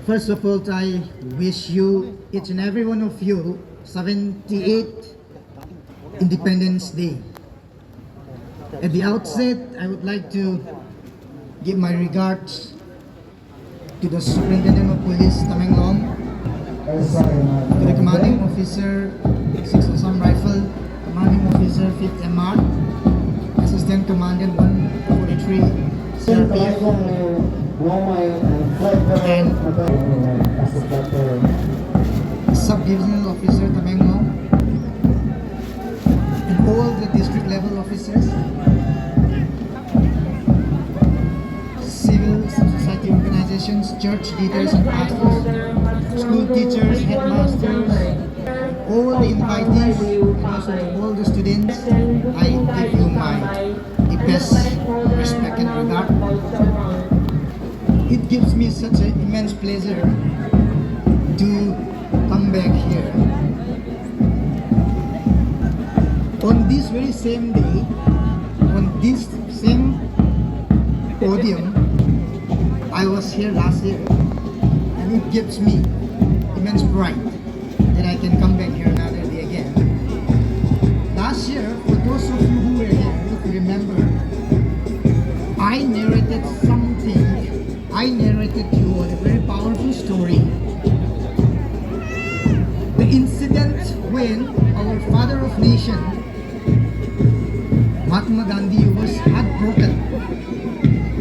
First of all, I wish you, each and every one of you, 78th Independence Day. At the outset, I would like to give my regards to the Superintendent of Police, Tamenglong, to the Commanding Officer, 6th Assam Rifle, Commanding Officer, 5th MR, Assistant Commandant 143, CRPF, and Sub-Divisional Officer Tamenglong, and all the district level officers, civil society organizations, church leaders and pastors, school teachers, headmasters, all the invitees, and also to all the students. I give you my deepest respect and regard. It gives me such an immense pleasure to come back here. On this very same day, on this same podium, I was here last year, and it gives me immense pride that I can come back here another day again. Last year, for those of you who were here, if you remember, I narrated to you a very powerful story. The incident when our father of nation, Mahatma Gandhi, was heartbroken.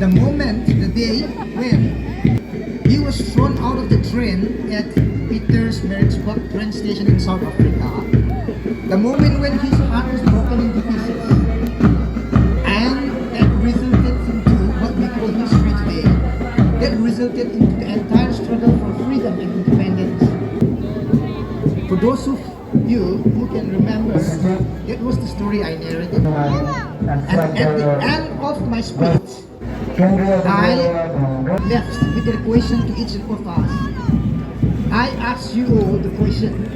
The moment, the day when he was thrown out of the train at Pietermaritzburg train station in South Africa. The moment when his heart was broken into pieces. And that resulted into what we call history today. That resulted into the entire struggle for freedom and independence. For those of you who can remember, that was the story I narrated. And at the end of my speech, I left with a question to each of us. I asked you all the question.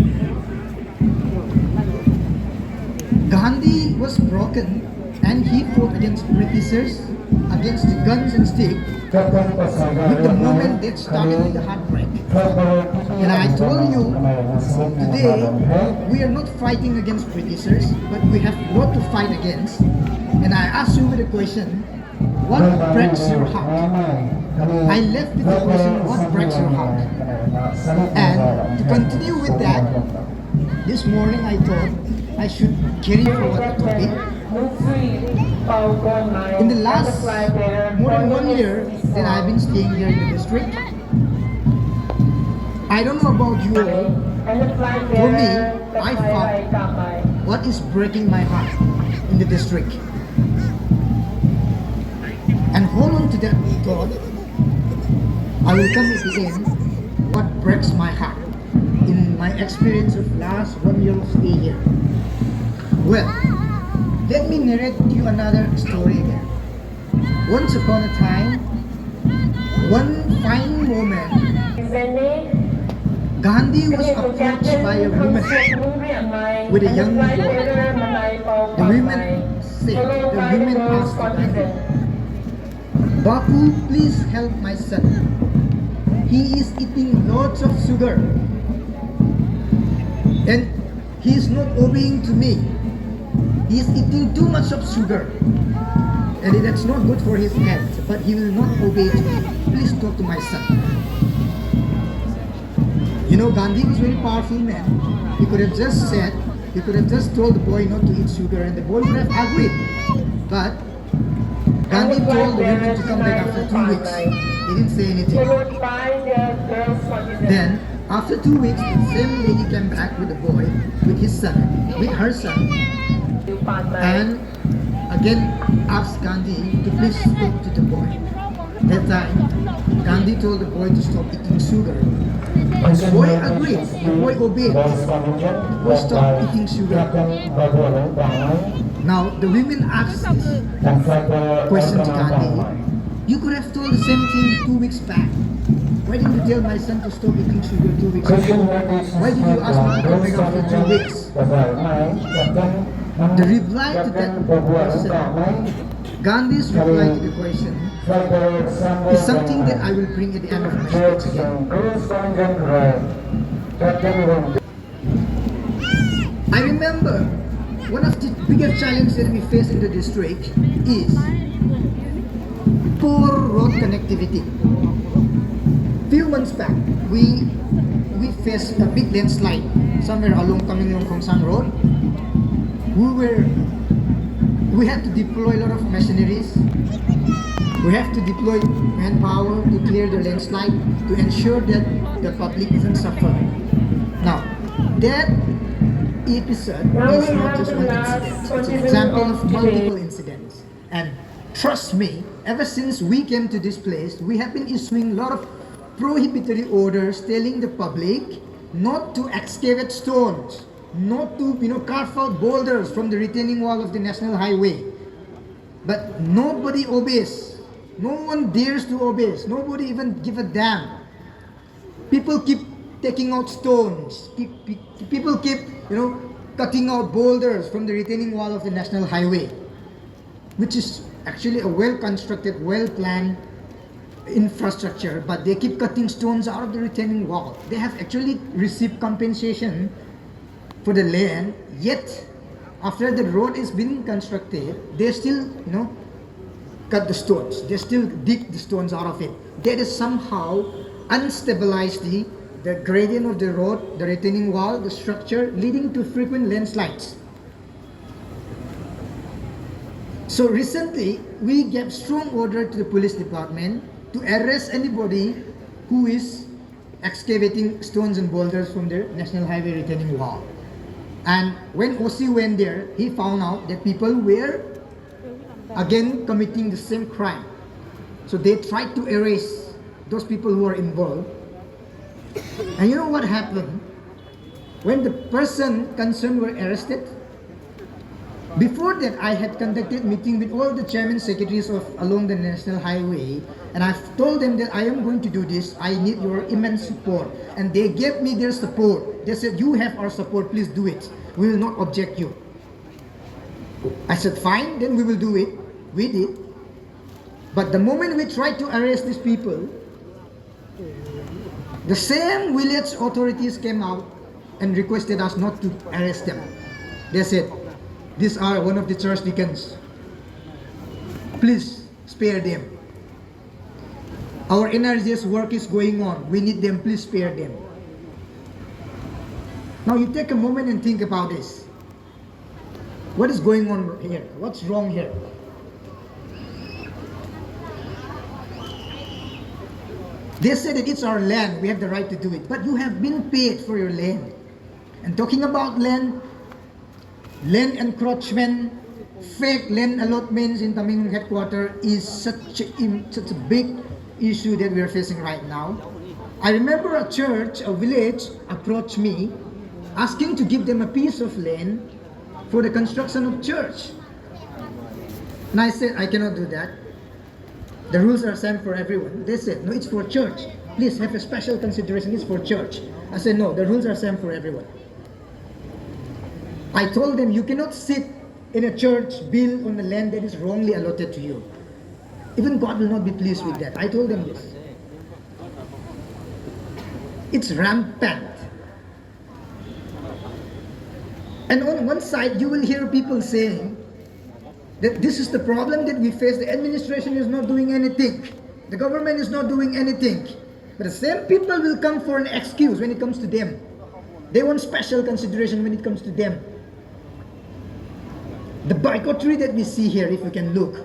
Gandhi was broken and he fought against Britishers, against the guns and sticks, with the moment that started with the heartbreak. And I told you, today we are not fighting against Britishers, but we have a lot to fight against. And I asked you with a question, what breaks your heart? I left with the question, what breaks your heart? And to continue with that, this morning I thought I should carry forward the topic. In the last more than 1 year that I've been staying here in the district, I don't know about you all, for me, I found what is breaking my heart in the district. And hold on to that, God. I will come at the end, what breaks my heart in my experience of last 1 year of stay here. Well, let me narrate to you another story again. Once upon a time, one fine moment, Gandhi was approached by a woman with a young boy. The women asked Gandhi, Bapu, please help my son. He is eating lots of sugar and he is not obeying to me. He is eating too much of sugar and that's not good for his health, but he will not obey to me. Please talk to my son. You know, Gandhi was a very powerful man. He could have just told the boy not to eat sugar and the boy would have agreed. But Gandhi told the woman to come back after 2 weeks. He didn't say anything. Then, after 2 weeks, the same lady came back with the boy, with his son, with her son, and again asked Gandhi to please talk to the boy. That time, Gandhi told the boy to stop eating sugar. The boy agreed, the boy obeyed. The boy stopped eating sugar. Now, the women asked this question to Gandhi. You could have told the same thing 2 weeks back. Why didn't you tell my son to stop eating sugar 2 weeks ago? Why did you ask me to come back after 2 weeks? The reply to that question, Gandhi's reply to the question is something that I will bring at the end of my speech again. I remember one of the biggest challenges that we face in the district is poor road connectivity. Few months back, we faced a big landslide somewhere along Tamenglong Road. We had to deploy a lot of machineries. We have to deploy manpower to clear the landslide to ensure that the public doesn't suffer. Now, that episode is not just one incident. It's an example of multiple incidents. And trust me, ever since we came to this place, we have been issuing a lot of prohibitory orders telling the public not to excavate stones, not to carve out boulders from the retaining wall of the national highway. But nobody obeys. No one dares to obey. Nobody even give a damn. People keep taking out stones. People keep cutting out boulders from the retaining wall of the national highway, which is actually a well-constructed, well-planned infrastructure, but they keep cutting stones out of the retaining wall. They have actually received compensation for the land, yet after the road is being constructed, they still cut the stones. They still dig the stones out of it. That is somehow unstabilized the gradient of the road, the retaining wall, the structure, leading to frequent landslides. So recently, we gave strong order to the police department to arrest anybody who is excavating stones and boulders from the national highway retaining wall. And when OC went there, he found out that people were again committing the same crime. So they tried to erase those people who are involved. And you know what happened? When the person concerned were arrested, before that I had conducted meeting with all the chairman secretaries of along the national highway, and I've told them that I am going to do this. I need your immense support. And they gave me their support. They said, you have our support, please do it. We will not object you. I said, fine, then we will do it. We did. But the moment we tried to arrest these people, the same village authorities came out and requested us not to arrest them. They said, these are one of the church deacons. Please spare them. Our NRGS work is going on. We need them. Please spare them. Now you take a moment and think about this. What is going on here? What's wrong here? They say that it's our land. We have the right to do it. But you have been paid for your land. And talking about land encroachment, fake land allotments in Tamenglong headquarters is such a big issue that we are facing right now. I remember a church, a village approached me asking to give them a piece of land for the construction of church. And I said, I cannot do that. The rules are same for everyone. They said, no, it's for church. Please have a special consideration, it's for church. I said, no, the rules are same for everyone. I told them, you cannot sit in a church built on the land that is wrongly allotted to you. Even God will not be pleased with that. I told them this. It's rampant. And on one side, you will hear people saying that this is the problem that we face. The administration is not doing anything. The government is not doing anything. But the same people will come for an excuse when it comes to them. They want special consideration when it comes to them. The bigotry that we see here, if you can look.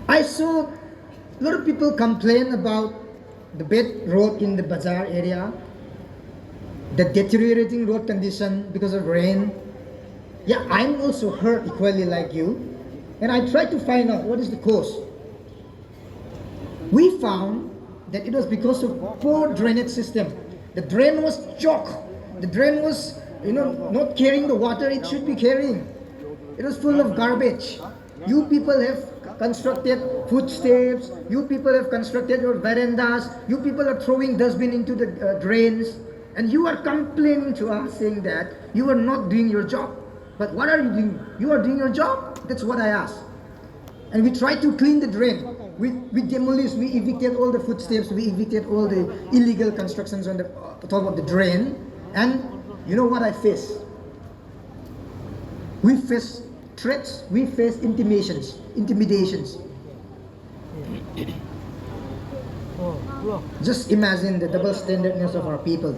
I saw a lot of people complain about the bad road in the bazaar area, the deteriorating road condition because of rain. Yeah, I'm also hurt equally like you. And I tried to find out what is the cause. We found that it was because of poor drainage system. The drain was choked. The drain was, not carrying the water it should be carrying. It was full of garbage. You people have constructed footsteps. You people have constructed your verandas. You people are throwing dustbin into the drains. And you are complaining to us saying that you are not doing your job. But what are you doing? You are doing your job? That's what I asked. And we tried to clean the drain. We demolished, we evicted all the footsteps, we evicted all the illegal constructions on the top of the drain. And you know what I faced? We faced threats, we faced intimidations. Just imagine the double standardness of our people.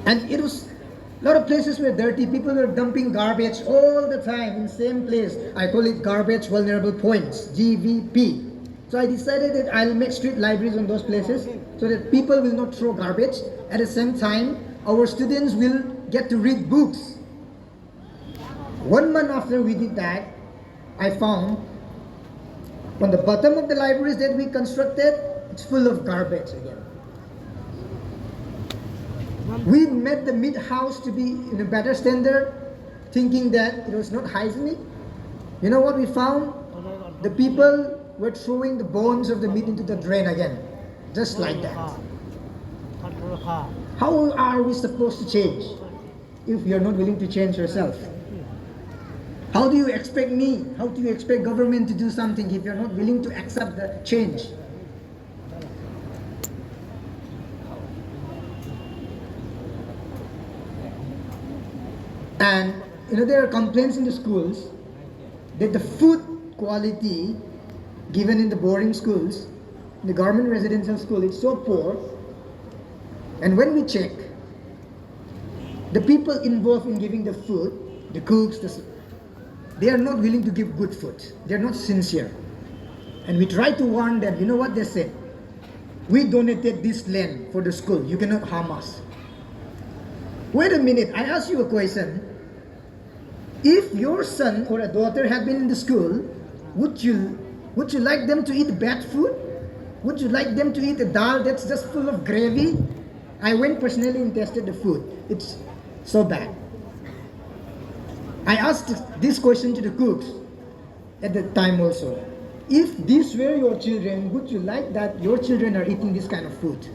And it was a lot of places were dirty. People were dumping garbage all the time in same place. I call it garbage vulnerable points, GVP. So I decided that I'll make street libraries on those places so that people will not throw garbage. At the same time, our students will get to read books. 1 month after we did that, I found on the bottom of the libraries that we constructed, it's full of garbage again. We made the meat house to be in a better standard, thinking that it was not hygienic. You know what we found? The people were throwing the bones of the meat into the drain again, just like that. How are we supposed to change if you're not willing to change yourself? How do you expect me? How do you expect government to do something if you're not willing to accept the change? And there are complaints in the schools that the food quality given in the boarding schools, the government residential school, is so poor. And when we check, the people involved in giving the food, the cooks, they are not willing to give good food. They are not sincere. And we try to warn them. You know what they said? We donated this land for the school. You cannot harm us. Wait a minute, I ask you a question. If your son or a daughter had been in the school, would you like them to eat bad food? Would you like them to eat a dal that's just full of gravy? I went personally and tested the food. It's so bad. I asked this question to the cooks at the time also. If these were your children, would you like that your children are eating this kind of food?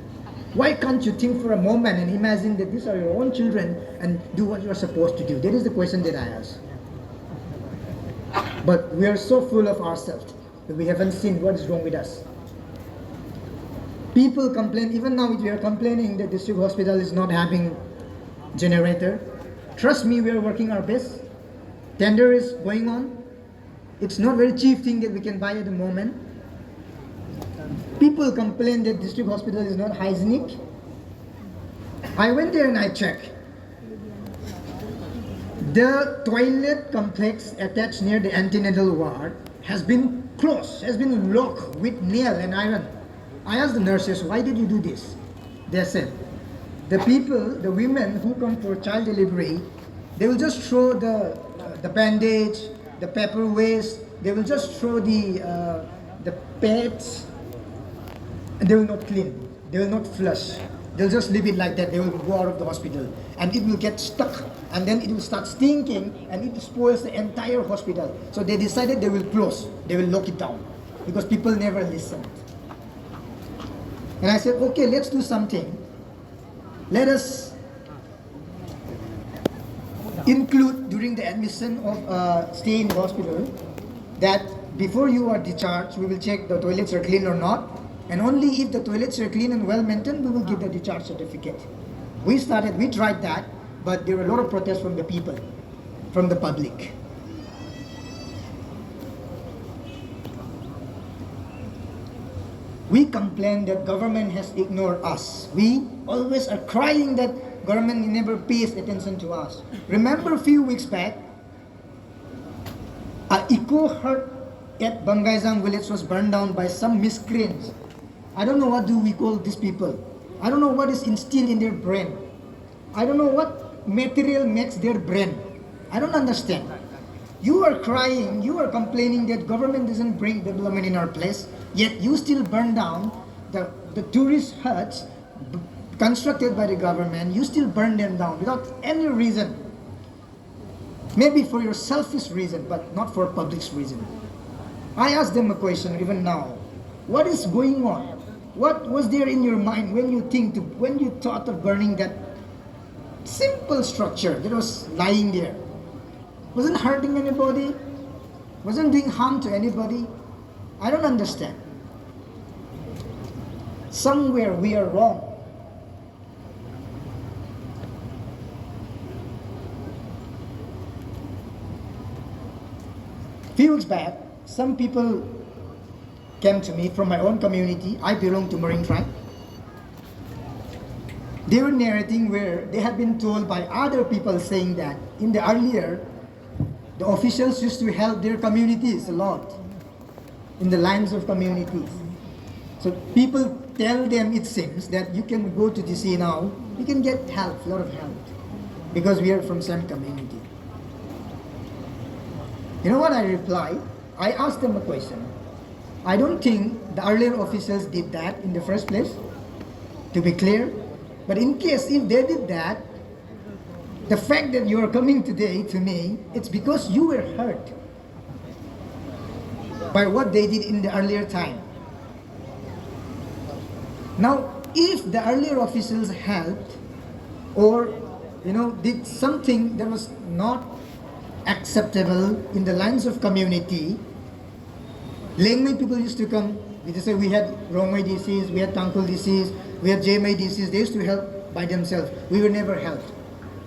Why can't you think for a moment and imagine that these are your own children and do what you're supposed to do? That is the question that I ask. But we are so full of ourselves that we haven't seen what is wrong with us. People complain, even now we are complaining that district hospital is not having generator. Trust me, we are working our best. Tender is going on. It's not very cheap thing that we can buy at the moment. People complain that district hospital is not hygienic. I went there and I checked. The toilet complex attached near the antenatal ward has been closed, has been locked with nail and iron. I asked the nurses, why did you do this? They said, the people, the women who come for child delivery, they will just throw the bandage, the paper waste, they will just throw the pads, and they will not clean, they will not flush. They'll just leave it like that. They will go out of the hospital and it will get stuck and then it will start stinking and it spoils the entire hospital. So they decided they will close, they will lock it down because people never listened. And I said, okay, let's do something. Let us include during the admission of stay in the hospital that before you are discharged, we will check the toilets are clean or not. And only if the toilets are clean and well maintained, we will give the discharge certificate. We tried that, but there were a lot of protests from the people, from the public. We complain that government has ignored us. We always are crying that government never pays attention to us. Remember a few weeks back, an eco hut at Bangaizang village was burned down by some miscreants. I don't know what do we call these people. I don't know what is instilled in their brain. I don't know what material makes their brain. I don't understand. You are crying, you are complaining that government doesn't bring development in our place, yet you still burn down the tourist huts constructed by the government. You still burn them down without any reason. Maybe for your selfish reason, but not for public's reason. I asked them a question even now. What is going on? What was there in your mind when you thought of burning that simple structure that was lying there. Wasn't hurting anybody, wasn't doing harm to anybody. I don't understand. Somewhere we are wrong. Few weeks back, some people came to me from my own community. I belong to Marine tribe. They were narrating where they had been told by other people saying that in the earlier, the officials used to help their communities a lot in the lines of communities. So people tell them, it seems, that you can go to DC now, you can get help, a lot of help, because we are from same community. You know what I replied? I asked them a question. I don't think the earlier officials did that in the first place, to be clear. But in case if they did that, the fact that you are coming today to me, it's because you were hurt by what they did in the earlier time. Now, if the earlier officials helped or did something that was not acceptable in the lines of community, Lengmay people used to come. We just say we had Rongmay disease, we had Tangkol disease, we had Jmay disease. They used to help by themselves. We were never helped.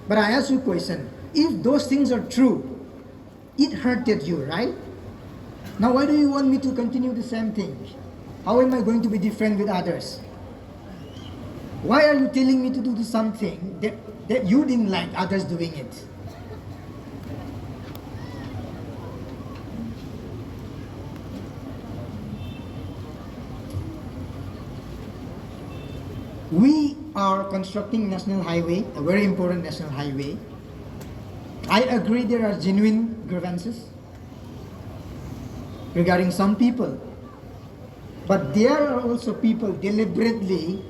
But I ask you a question. If those things are true, it hurted you, right? Now why do you want me to continue the same thing? How am I going to be different with others? Why are you telling me to do something that you didn't like others doing it? We are constructing national highway, a very important national highway. I agree there are genuine grievances regarding some people. But there are also people deliberately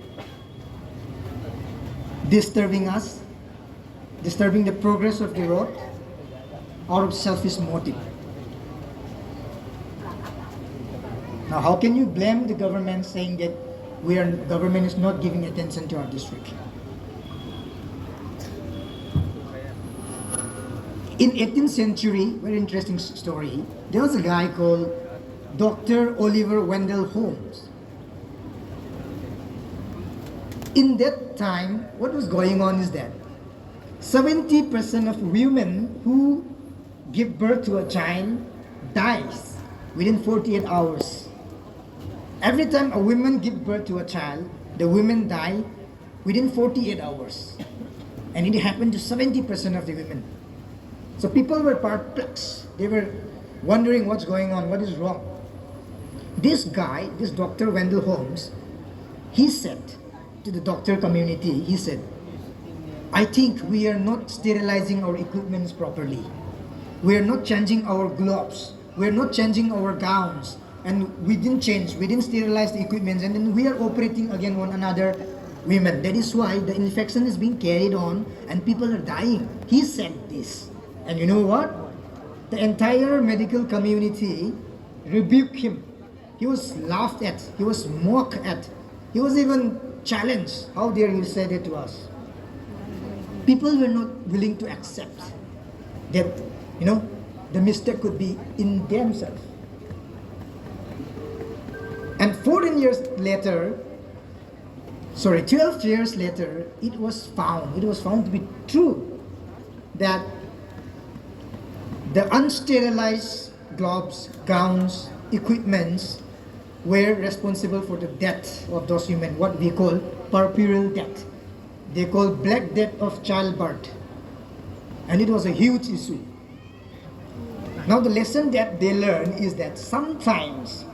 disturbing us, disturbing the progress of the road out of selfish motive. Now how can you blame the government saying that government is not giving attention to our district? In 18th century, very interesting story, there was a guy called Dr. Oliver Wendell Holmes. In that time, what was going on is that 70% of women who give birth to a child dies within 48 hours. Every time a woman gives birth to a child, the women die within 48 hours. And it happened to 70% of the women. So people were perplexed. They were wondering what's going on, what is wrong. This guy, this Dr. Wendell Holmes, he said to the doctor community, he said, I think we are not sterilizing our equipments properly. We are not changing our gloves. We are not changing our gowns. And we didn't sterilize the equipment, and then we are operating again on another women. That is why the infection is being carried on and people are dying. He said this. And you know what? The entire medical community rebuked him. He was laughed at. He was mocked at. He was even challenged. How dare you say that to us? People were not willing to accept that, the mistake could be in themselves. And 12 years later, it was found to be true that the unsterilized gloves, gowns, equipments were responsible for the death of those women, what we call puerperal death. They call black death of childbirth. And it was a huge issue. Now the lesson that they learn is that sometimes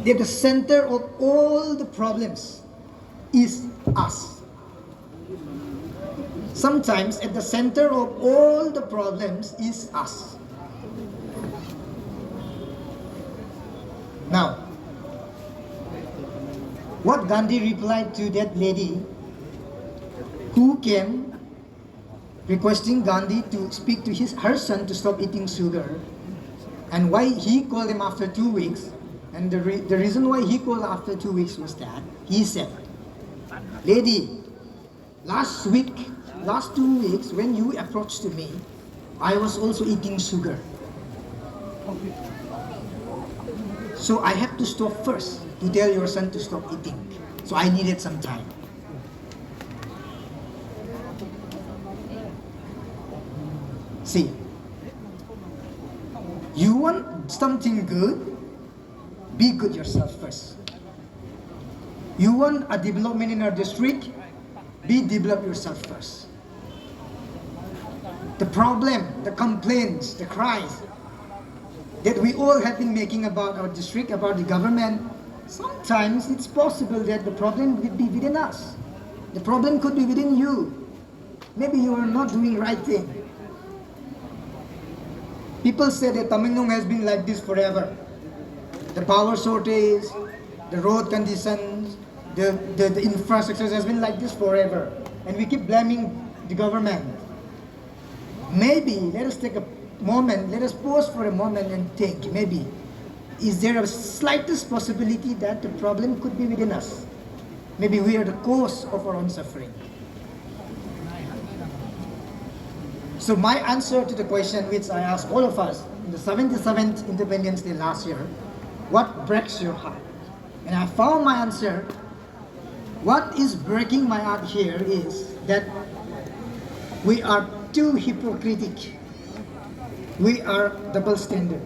that the center of all the problems is us. Sometimes at the center of all the problems is us. Now, what Gandhi replied to that lady who came requesting Gandhi to speak to her son to stop eating sugar, and why he called him after 2 weeks, and the reason why he called after 2 weeks was that he said, Lady, last 2 weeks, when you approached to me, I was also eating sugar. So I have to stop first to tell your son to stop eating. So I needed some time. See, you want something good, be good yourself first. You want a development in our district, develop yourself first. The problem, the complaints, the cries that we all have been making about our district, about the government, sometimes it's possible that the problem could be within us. The problem could be within you. Maybe you are not doing right thing. People say that Tamenglong has been like this forever. The power shortage, the road conditions, the infrastructure has been like this forever. And we keep blaming the government. Maybe let us take a moment, let us pause for a moment and think, maybe, is there a slightest possibility that the problem could be within us? Maybe we are the cause of our own suffering. So my answer to the question which I asked all of us in the 77th Independence Day last year, what breaks your heart? And I found my answer. What is breaking my heart here is that we are too hypocritical. We are double standard.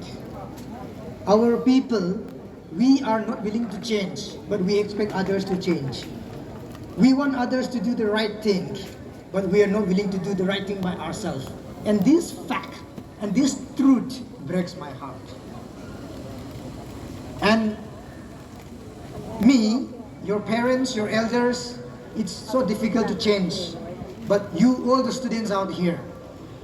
Our people, we are not willing to change, but we expect others to change. We want others to do the right thing, but we are not willing to do the right thing by ourselves. And this fact and this truth breaks my heart. And me, your parents, your elders, it's so difficult to change. But you, all the students out here,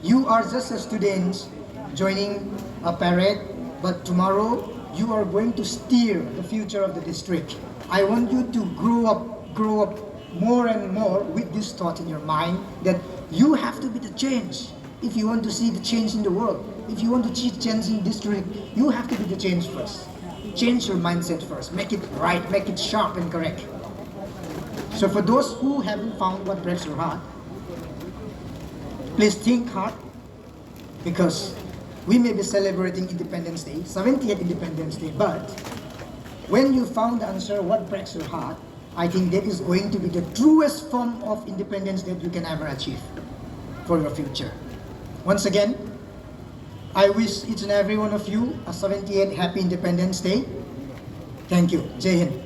you are just as students joining a parade, but tomorrow you are going to steer the future of the district. I want you to grow up more and more with this thought in your mind that you have to be the change. If you want to see the change in the world, if you want to see change in district, you have to be the change first. Change your mindset first. Make it right, make it sharp and correct. So for those who haven't found what breaks your heart, please think hard, because we may be celebrating Independence Day, 70th Independence Day, but when you found the answer, what breaks your heart, I think that is going to be the truest form of independence that you can ever achieve for your future. Once again, I wish each and every one of you a 78th Happy Independence Day. Thank you. Jai Hind.